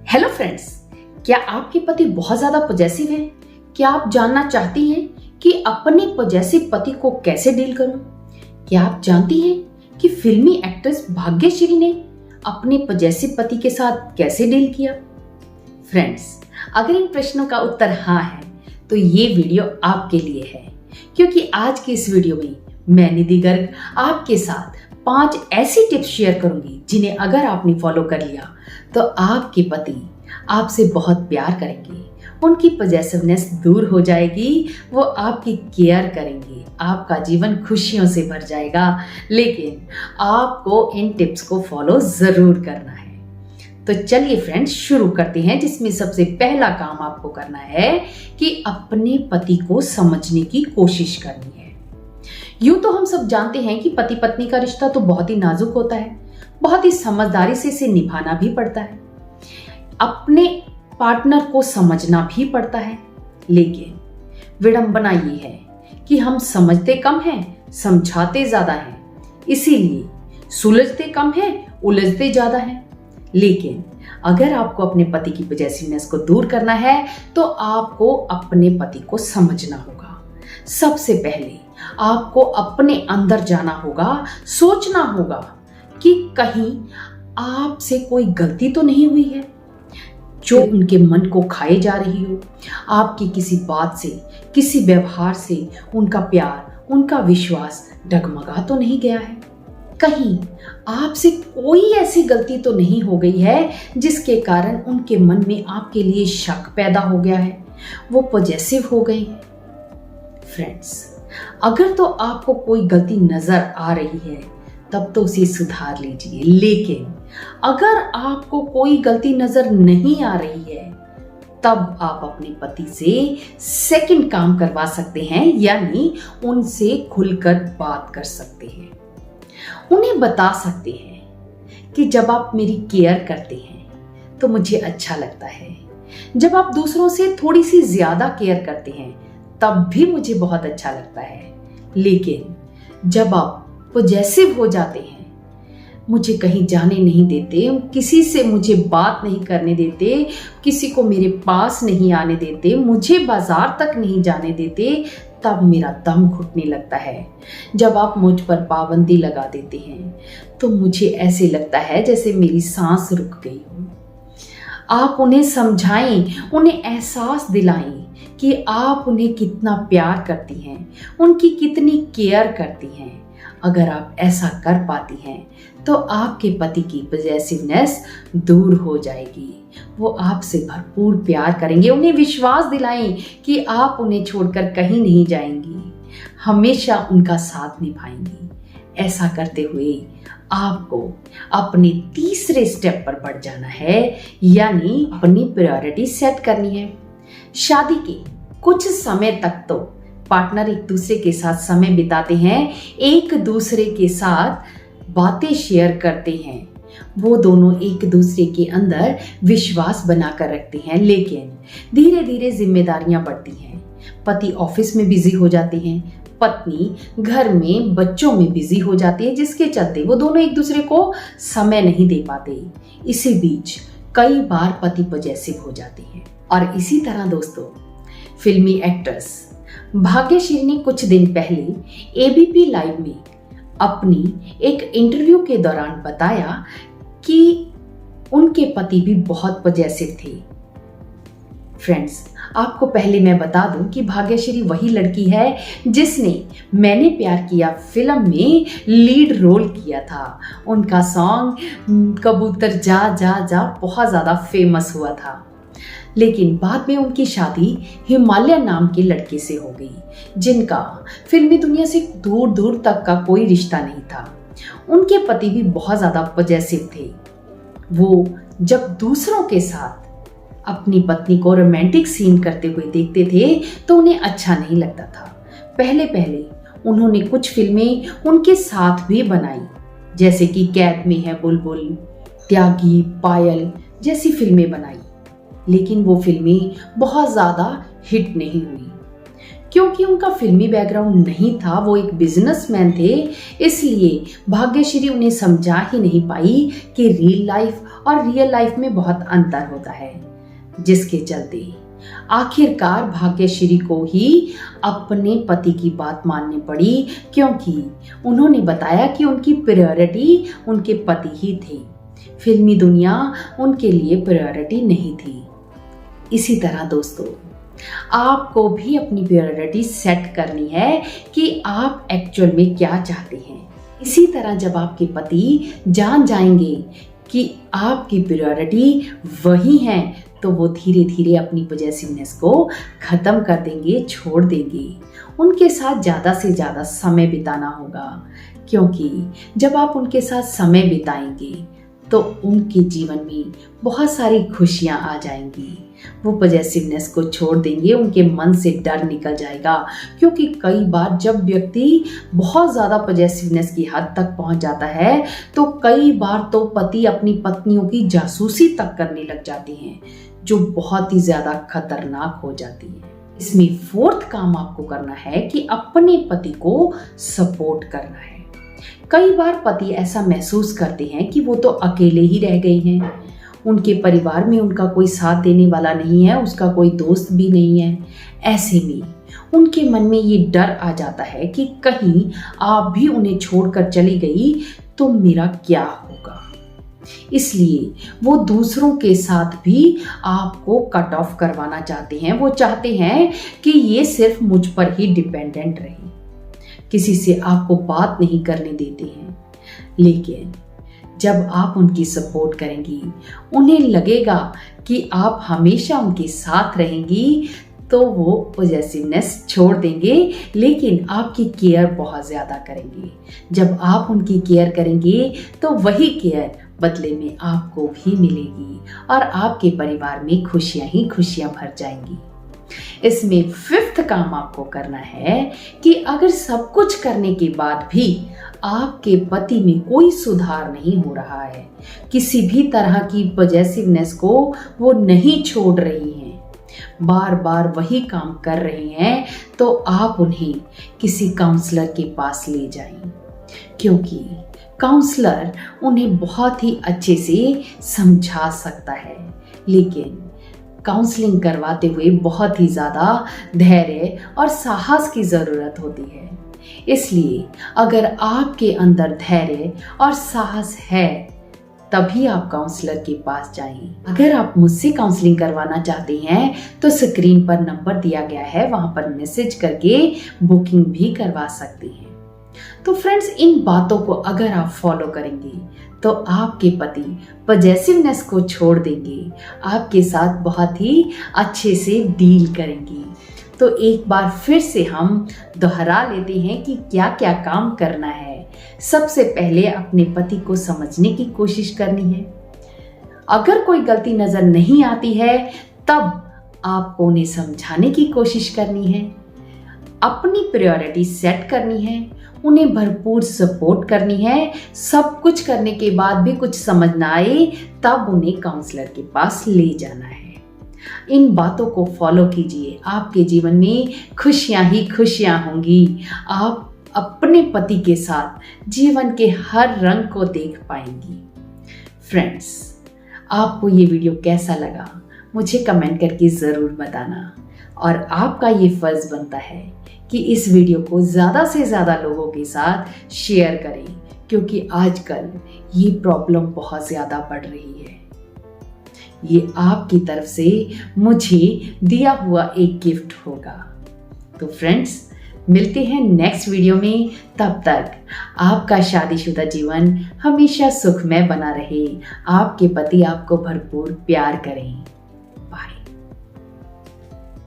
Hello friends, क्या आपके पति बहुत ज्यादा पॉजेसिव हैं? क्या आप जानना चाहती हैं कि अपने पॉजेसिव पति को कैसे डील करूं? क्या आप जानती हैं कि फिल्मी एक्ट्रेस भाग्यश्री ने अपने पॉजेसिव पति के साथ कैसे डील किया? फ्रेंड्स, अगर इन प्रश्नों का उत्तर हाँ है तो ये वीडियो आपके लिए है, क्योंकि आज के इस वीडियो में मैं निधि गर्ग आपके साथ 5 ऐसी टिप्स शेयर करूंगी जिन्हें अगर आपने फॉलो कर लिया तो आपके पति आपसे बहुत प्यार करेंगे, उनकी पॉजेसिवनेस दूर हो जाएगी, वो आपकी केयर करेंगे, आपका जीवन खुशियों से भर जाएगा। लेकिन आपको इन टिप्स को फॉलो जरूर करना है। तो चलिए फ्रेंड्स, शुरू करते हैं, जिसमें सबसे पहला काम आपको करना है कि अपने पति को समझने की कोशिश करनी है। यूं तो हम सब जानते हैं कि पति पत्नी का रिश्ता तो बहुत ही नाजुक होता है, बहुत ही समझदारी से इसे निभाना भी पड़ता है, अपने पार्टनर को समझना भी पड़ता है। लेकिन विडंबना ये है कि हम समझते कम हैं, समझाते ज्यादा हैं, इसीलिए सुलझते कम हैं, उलझते ज्यादा हैं। लेकिन अगर आपको अपने पति की पॉजेसिवनेस को दूर करना है तो आपको अपने पति को समझना होगा। सबसे पहले आपको अपने अंदर जाना होगा, सोचना होगा कि कहीं आपसे कोई गलती तो नहीं हुई है जो उनके मन को खाए जा रही हो। आपकी किसी बात से, किसी व्यवहार से उनका प्यार, उनका विश्वास डगमगा तो नहीं गया है। कहीं आपसे कोई ऐसी गलती तो नहीं हो गई है जिसके कारण उनके मन में आपके लिए शक पैदा हो गया है, वो पॉजेसिव हो गए हैं। फ्रेंड्स, अगर तो आपको कोई गलती नजर आ रही है तब तो उसे सुधार लीजिए। लेकिन अगर आपको कोई गलती नजर नहीं आ रही है तब आप अपने पति से सेकंड काम करवा सकते हैं, यानी उनसे खुलकर बात कर सकते हैं। उन्हें बता सकते हैं कि जब आप मेरी केयर करते हैं तो मुझे अच्छा लगता है, जब आप दूसरों से थोड़ी सी ज्यादा केयर करते हैं तब भी मुझे बहुत अच्छा लगता है, लेकिन जब आप पॉजेसिव हो जाते हैं, मुझे कहीं जाने नहीं देते, किसी से मुझे बात नहीं करने देते, किसी को मेरे पास नहीं आने देते, मुझे बाजार तक नहीं जाने देते, तब मेरा दम घुटने लगता है। जब आप मुझ पर पाबंदी लगा देते हैं तो मुझे ऐसे लगता है जैसे मेरी सांस रुक गई हो। आप उन्हें समझाएं, उन्हें एहसास दिलाएं कि आप उन्हें कितना प्यार करती हैं, उनकी कितनी केयर करती हैं। अगर आप ऐसा कर पाती हैं तो आपके पति की पॉजेसिवनेस दूर हो जाएगी, वो आपसे भरपूर प्यार करेंगे। उन्हें विश्वास दिलाएं कि आप उन्हें छोड़कर कहीं नहीं जाएंगी, हमेशा उनका साथ निभाएंगी। ऐसा करते हुए आपको अपने तीसरे स्टेप पर बढ़ जाना है, यानी अपनी प्रायोरिटी सेट करनी है। शादी के कुछ समय तक तो पार्टनर एक दूसरे के साथ समय बिताते हैं, एक दूसरे के साथ बातें शेयर करते हैं, वो दोनों एक दूसरे के अंदर विश्वास बनाकर रखते हैं। लेकिन धीरे धीरे जिम्मेदारियां बढ़ती हैं, पति ऑफिस में बिजी हो जाते हैं, पत्नी घर में बच्चों में बिजी हो जाती है, जिसके चलते वो दोनों एक दूसरे को समय नहीं दे पाते। इसी बीच कई बार पति पॉजेसिव हो जाते हैं। और इसी तरह दोस्तों, फिल्मी एक्ट्रेस भाग्यश्री ने कुछ दिन पहले एबीपी लाइव में अपनी एक इंटरव्यू के दौरान बताया कि उनके पति भी बहुत पॉजेसिव थे। फ्रेंड्स, आपको पहले मैं बता दूं कि भाग्यश्री वही लड़की है जिसने मैंने प्यार किया फिल्म में लीड रोल किया था। उनका सॉन्ग कबूतर जा जा जा बहुत ज्यादा फेमस हुआ था। लेकिन बाद में उनकी शादी हिमालय नाम के लड़के से हो गई, जिनका फिल्मी दुनिया से दूर दूर तक का कोई रिश्ता नहीं था। उनके पति भी बहुत ज्यादा पॉजेसिव थे। वो जब दूसरों के साथ अपनी पत्नी को रोमांटिक सीन करते हुए देखते थे तो उन्हें अच्छा नहीं लगता था। पहले पहले उन्होंने कुछ फिल्में उनके साथ भी बनाई, जैसे कि कैद में है बुलबुल, त्यागी, पायल जैसी फिल्में बनाई। लेकिन वो फिल्में बहुत ज़्यादा हिट नहीं हुई, क्योंकि उनका फिल्मी बैकग्राउंड नहीं था, वो एक बिजनेसमैन थे, इसलिए भाग्यश्री उन्हें समझा ही नहीं पाई कि रियल लाइफ और रियल लाइफ में बहुत अंतर होता है, जिसके चलते आखिरकार भाग्यश्री को ही अपने पति की बात माननी पड़ी, क्योंकि उन्होंने बताया कि उनकी प्रायोरिटी उनके पति ही थे, फिल्मी दुनिया उनके लिए प्रायोरिटी नहीं थी। इसी तरह दोस्तों, आपको भी अपनी प्रायोरिटी सेट करनी है कि आप एक्चुअल में क्या चाहते हैं। इसी तरह जब आपके पति जान जाएंगे कि आपकी प्रायोरिटी वही है, तो वो धीरे धीरे अपनी पॉजेसिवनेस को खत्म कर देंगे, छोड़ देंगे। उनके साथ ज़्यादा से ज़्यादा समय बिताना होगा, क्योंकि जब आप उनके साथ समय बिताएंगे तो उनके जीवन में बहुत सारी खुशियाँ आ जाएंगी। वो पॉजेसिवनेस को छोड़ देंगे, उनके मन से डर निकल जाएगा, क्योंकि कई बार जब व्यक्ति बहुत ज़्यादा पॉजेसिवनेस की हद तक पहुंच जाता है तो कई बार तो पति अपनी पत्नियों की जासूसी तक करने लग जाते हैं, जो बहुत ही ज़्यादा खतरनाक हो जाती है। इसमें फोर्थ काम आपको करना है कि अपने पति को सपोर्ट करना है। कई बार पति ऐसा महसूस करते हैं कि वो तो अकेले ही रह गए हैं, उनके परिवार में उनका कोई साथ देने वाला नहीं है, उसका कोई दोस्त भी नहीं है। ऐसे में उनके मन में ये डर आ जाता है कि कहीं आप भी उन्हें छोड़कर चली गई तो मेरा क्या होगा। इसलिए वो दूसरों के साथ भी आपको कट ऑफ करवाना चाहते हैं। वो चाहते हैं कि ये सिर्फ मुझ पर ही डिपेंडेंट रहे, किसी से आपको बात नहीं करने देते हैं। लेकिन जब आप उनकी सपोर्ट करेंगी, उन्हें लगेगा कि आप हमेशा उनके साथ रहेंगी, तो वो पॉजेसिवनेस छोड़ देंगे, लेकिन आपकी केयर बहुत ज़्यादा करेंगे। जब आप उनकी केयर करेंगे तो वही केयर बदले में आपको भी मिलेगी और आपके परिवार में खुशियां ही खुशियां भर जाएंगी। इसमें फिफ्थ काम आपको करना है कि अगर सब कुछ करने के बाद भी आपके पति में कोई सुधार नहीं हो रहा है, किसी भी तरह की पॉजेसिवनेस को वो नहीं छोड़ रही हैं, बार बार वही काम कर रहे हैं, तो आप उन्हें किसी काउंसलर के पास ले जाएं, क्योंकि काउंसलर उन्हें बहुत ही अच्छे से समझा सकता है। लेकिन काउंसलिंग करवाते हुए बहुत ही ज़्यादा धैर्य और साहस की ज़रूरत होती है। इसलिए अगर आपके अंदर धैर्य और साहस है, तभी आप काउंसलर के पास जाएं। अगर आप मुझसे काउंसलिंग करवाना चाहते हैं तो स्क्रीन पर नंबर दिया गया है, वहां पर मैसेज करके बुकिंग भी करवा सकते हैं। तो फ्रेंड्स, इन बातों को अगर आप फॉलो करेंगे तो आपके पति पॉजेसिवनेस को छोड़ देंगे, आपके साथ बहुत ही अच्छे से डील करेंगे। तो एक बार फिर से हम दोहरा लेते हैं कि क्या क्या काम करना है। सबसे पहले अपने पति को समझने की कोशिश करनी है। अगर कोई गलती नजर नहीं आती है तब आपको उन्हें समझाने की कोशिश करनी है, अपनी प्रायोरिटी सेट करनी है, उन्हें भरपूर सपोर्ट करनी है। सब कुछ करने के बाद भी कुछ समझ ना आए तब उन्हें काउंसलर के पास ले जाना है। इन बातों को फॉलो कीजिए, आपके जीवन में खुशियां ही खुशियां होंगी। आप अपने पति के साथ जीवन के हर रंग को देख पाएंगी। फ्रेंड्स, आपको ये वीडियो कैसा लगा मुझे कमेंट करके ज़रूर बताना, और आपका ये फर्ज बनता है कि इस वीडियो को ज़्यादा से ज़्यादा लोगों के साथ शेयर करें, क्योंकि आजकल ये प्रॉब्लम बहुत ज़्यादा बढ़ रही है। ये आपकी तरफ से मुझे दिया हुआ एक गिफ्ट होगा। तो फ्रेंड्स, मिलते हैं नेक्स्ट वीडियो में। तब तक आपका शादीशुदा जीवन हमेशा सुखमय बना रहे, आपके पति आपको भरपूर प्यार करें।